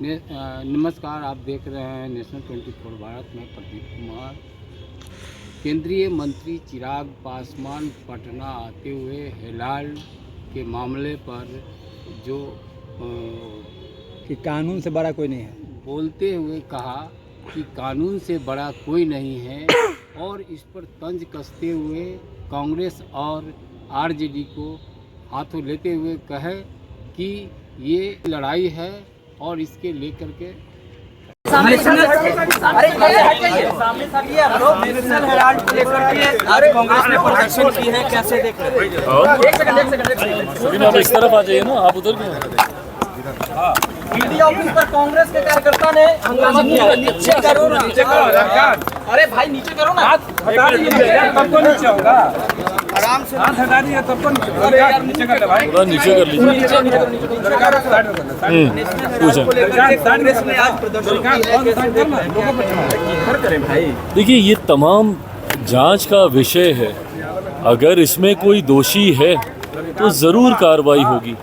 नमस्कार, आप देख रहे हैं नेशनल 24 भारत में प्रदीप कुमार। केंद्रीय मंत्री चिराग पासवान पटना आते हुए हिलाल के मामले पर जो कि कानून से बड़ा कोई नहीं है, बोलते हुए कहा कि कानून से बड़ा कोई नहीं है और इस पर तंज कसते हुए कांग्रेस और आरजेडी को हाथों लेते हुए कहे कि ये लड़ाई है और इसके लेकर के नेशनल हेराल्ड को लेकर के कांग्रेस ने प्रदर्शन की है, कैसे देख रहे हैं? आप इस तरफ आ जाइए ना, आप उधर क्यों? ईडी ऑफिस पर कांग्रेस के कार्यकर्ता ने हंगामा किया। नीचे करो ना, नीचे करो। अरे भाई नीचे करो ना, हटा दीजिए तब तो नीचे होगा। आराम से हाथ हटा दीजिए तब तो नीचे कर ले भाई, थोड़ा नीचे कर लीजिए। कांग्रेस ने आज प्रदर्शन किया। देखिए, ये तमाम जांच का विषय है। अगर इसमें कोई दोषी है तो ज़रूर कार्रवाई होगी।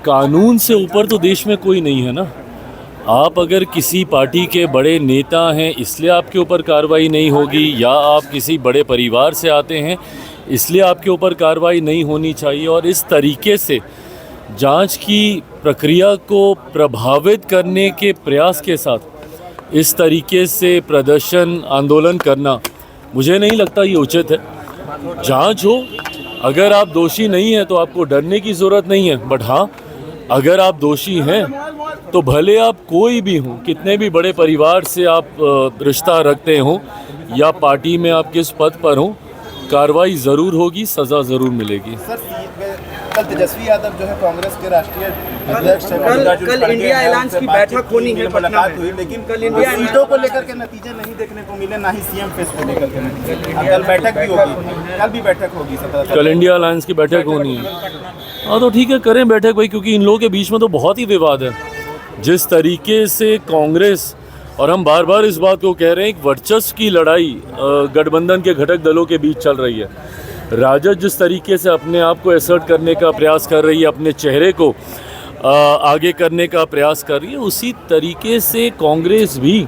कानून से ऊपर तो देश में कोई नहीं है ना। आप अगर किसी पार्टी के बड़े नेता हैं इसलिए आपके ऊपर कार्रवाई नहीं होगी, या आप किसी बड़े परिवार से आते हैं इसलिए आपके ऊपर कार्रवाई नहीं होनी चाहिए। और इस तरीके से जांच की प्रक्रिया को प्रभावित करने के प्रयास के साथ इस तरीके से प्रदर्शन आंदोलन करना मुझे नहीं लगता ये उचित है। जांच हो, अगर आप दोषी नहीं हैं तो आपको डरने की ज़रूरत नहीं है। बट हाँ, अगर आप दोषी हैं तो भले आप कोई भी हों, कितने भी बड़े परिवार से आप रिश्ता रखते हों या पार्टी में आप किस पद पर हों, कार्रवाई ज़रूर होगी, सज़ा ज़रूर मिलेगी। सर, कल तेजस्वी यादव जो है कांग्रेस के राष्ट्रीय अध्यक्ष कल इंडिया अलायंस की बैठक होनी है पटना में, हुई, लेकिन कल इंडिया सीटों को लेकर के नतीजे नहीं देखने को मिले, ना ही सीएम फेस को लेकर के नतीजे। कल बैठक भी होगी, कल भी बैठक होगी 17 कल इंडिया अलायंस की बैठक होनी है। हाँ तो ठीक है, करें बैठक भाई, क्योंकि इन लोगों के बीच में तो बहुत ही विवाद है। जिस तरीके से कांग्रेस, और हम बार बार इस बात को कह रहे हैं, एक वर्चस्व की लड़ाई गठबंधन के घटक दलों के बीच चल रही है। राजद जिस तरीके से अपने आप को एसर्ट करने का प्रयास कर रही है, अपने चेहरे को आगे करने का प्रयास कर रही है, उसी तरीके से कांग्रेस भी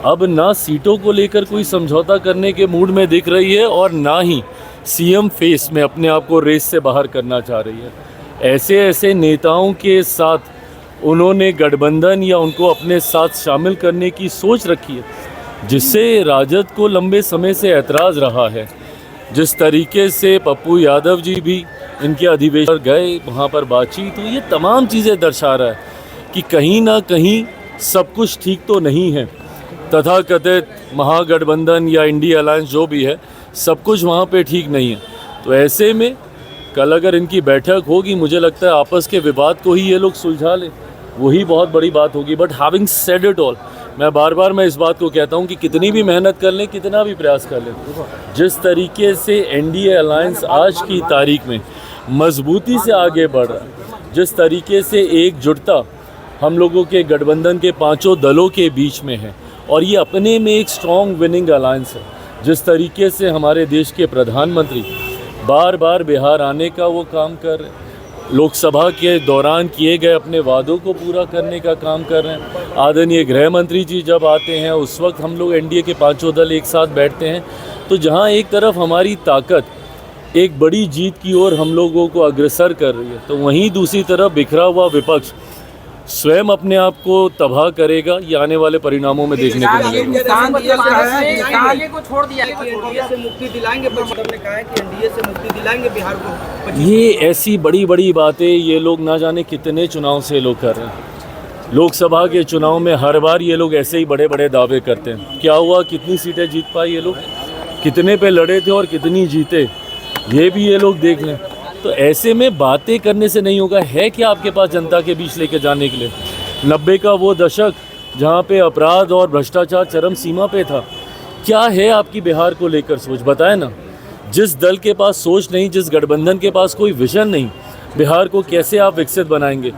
अब ना सीटों को लेकर कोई समझौता करने के मूड में दिख रही है और ना ही सीएम फेस में अपने आप को रेस से बाहर करना चाह रही है। ऐसे ऐसे नेताओं के साथ उन्होंने गठबंधन या उनको अपने साथ शामिल करने की सोच रखी है, जिससे राजद को लंबे समय से ऐतराज़ रहा है। जिस तरीके से पप्पू यादव जी भी इनके अधिवेशन गए, वहाँ पर बातचीत, तो ये तमाम चीज़ें दर्शा रहा है कि कहीं ना कहीं सब कुछ ठीक तो नहीं है। तथाकथित महागठबंधन या इंडिया अलायंस जो भी है, सब कुछ वहाँ पे ठीक नहीं है। तो ऐसे में कल अगर इनकी बैठक होगी, मुझे लगता है आपस के विवाद को ही ये लोग सुलझा लें, वही बहुत बड़ी बात होगी। But having said it all, मैं बार बार इस बात को कहता हूँ कि कितनी भी मेहनत कर लें, कितना भी प्रयास कर लें, जिस तरीके से एनडीए अलायंस आज की तारीख में मजबूती से आगे बढ़ रहा है, जिस तरीके से एकजुटता हम लोगों के गठबंधन के पांचों दलों के बीच में है, और ये अपने में एक स्ट्रॉन्ग विनिंग अलायंस है। जिस तरीके से हमारे देश के प्रधानमंत्री बार बार बिहार आने का वो काम कर रहे हैं, लोकसभा के दौरान किए गए अपने वादों को पूरा करने का काम कर रहे हैं। आदरणीय गृह मंत्री जी जब आते हैं, उस वक्त हम लोग एनडीए के पांचों दल एक साथ बैठते हैं। तो जहां एक तरफ हमारी ताकत एक बड़ी जीत की ओर हम लोगों को अग्रसर कर रही है, तो वहीं दूसरी तरफ बिखरा हुआ विपक्ष स्वयं अपने आप को तबाह करेगा। ये आने वाले परिणामों में देखने को मिलेगा। को छोड़ दिया है कि एनडीए से मुक्ति दिलाएंगे, ने कहा है कि एनडीए से मुक्ति दिलाएंगे बिहार को। ये ऐसी बड़ी बड़ी बातें ये लोग ना जाने कितने चुनाव से लोग कर रहे हैं। लोकसभा के चुनाव में हर बार ये लोग ऐसे ही बड़े बड़े दावे करते हैं। क्या हुआ, कितनी सीटें जीत पाए ये लोग, कितने पे लड़े थे और कितनी जीते, ये भी ये लोग देख लें। तो ऐसे में बातें करने से नहीं होगा। है क्या आपके पास जनता के बीच लेके जाने के लिए? 90 का वो दशक जहाँ पे अपराध और भ्रष्टाचार चरम सीमा पे था, क्या है आपकी बिहार को लेकर सोच, बताए ना। जिस दल के पास सोच नहीं, जिस गठबंधन के पास कोई विजन नहीं, बिहार को कैसे आप विकसित बनाएंगे?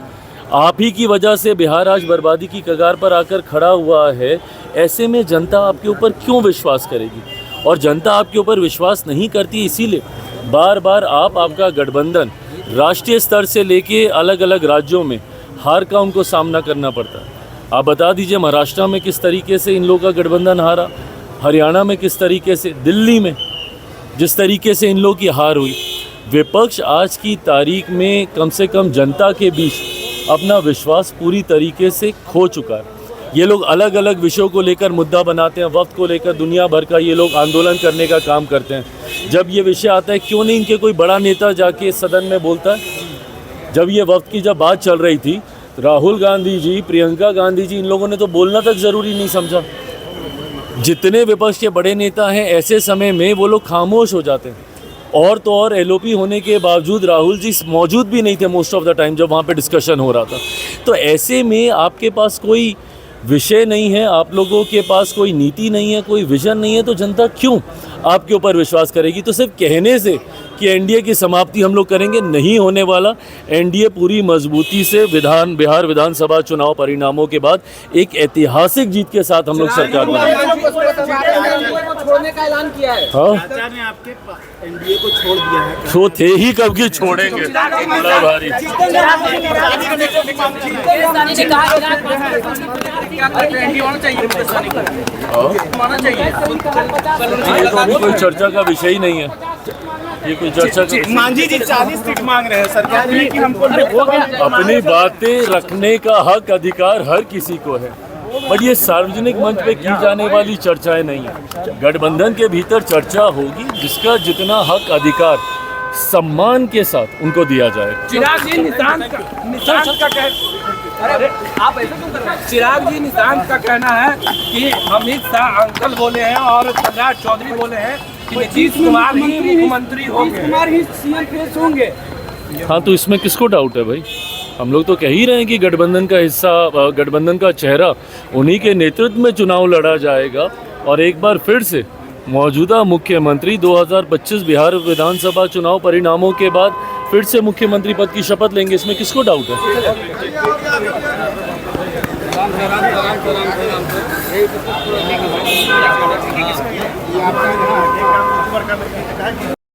आप ही की वजह से बिहार आज बर्बादी की कगार पर आकर खड़ा हुआ है। ऐसे में जनता आपके ऊपर क्यों विश्वास करेगी? और जनता आपके ऊपर विश्वास नहीं करती, इसीलिए बार बार आपका गठबंधन राष्ट्रीय स्तर से लेके अलग अलग राज्यों में हार का उनको सामना करना पड़ता है। आप बता दीजिए महाराष्ट्र में किस तरीके से इन लोगों का गठबंधन हारा, हरियाणा में किस तरीके से, दिल्ली में जिस तरीके से इन लोगों की हार हुई। विपक्ष आज की तारीख में कम से कम जनता के बीच अपना विश्वास पूरी तरीके से खो चुका है। ये लोग अलग अलग विषयों को लेकर मुद्दा बनाते हैं, वक्त को लेकर दुनिया भर का ये लोग आंदोलन करने का काम करते हैं। जब ये विषय आता है, क्यों नहीं इनके कोई बड़ा नेता जाके सदन में बोलता है। जब ये वक्त की जब बात चल रही थी, राहुल गांधी जी, प्रियंका गांधी जी, इन लोगों ने तो बोलना तक ज़रूरी नहीं समझा। जितने विपक्ष के बड़े नेता हैं, ऐसे समय में वो लोग खामोश हो जाते हैं। और तो और एलओपी होने के बावजूद राहुल जी मौजूद भी नहीं थे मोस्ट ऑफ द टाइम जब वहाँ पे डिस्कशन हो रहा था। तो ऐसे में आपके पास कोई विषय नहीं है, आप लोगों के पास कोई नीति नहीं है, कोई विजन नहीं है, तो जनता क्यों आपके ऊपर विश्वास करेगी। तो सिर्फ कहने से कि एनडीए की समाप्ति हम लोग करेंगे, नहीं होने वाला। एनडीए पूरी मजबूती से बिहार विधानसभा चुनाव परिणामों के बाद एक ऐतिहासिक जीत के साथ हम लोग सरकार बनाएंगे। छोड़ने का ऐलान किया है। हाँ, ने आपके एनडीए को छोड़ दिया है। तो थे ही कब की छोड़ेंगे, बड़ा भारी। ये तो अभी कोई चर्चा का विषय ही नहीं है, ये कोई चर्चा का। मांझी जी 40 सीट मांग रहे हैं सरकार में कि हमको अपनी बातें रखने का हक अधिकार हर किसी को है, बट ये सार्वजनिक मंच पे की जाने वाली चर्चाएं नहीं है। गठबंधन के भीतर चर्चा होगी जिसका जितना हक अधिकार सम्मान के साथ उनको दिया जाए। चिराग जी निशांत चिराग जी निशांत का कहना है कि अमित शाह अंकल बोले हैं और प्रहलाद चौधरी बोले हैं कि नीतीश कुमार ही मुख्यमंत्री होंगे। हाँ, तो इसमें किसको डाउट है भाई। हम लोग तो कह ही रहे हैं कि गठबंधन का हिस्सा, गठबंधन का चेहरा उन्हीं के नेतृत्व में चुनाव लड़ा जाएगा और एक बार फिर से मौजूदा मुख्यमंत्री 2025 बिहार विधानसभा चुनाव परिणामों के बाद फिर से मुख्यमंत्री पद की शपथ लेंगे। इसमें किसको डाउट है।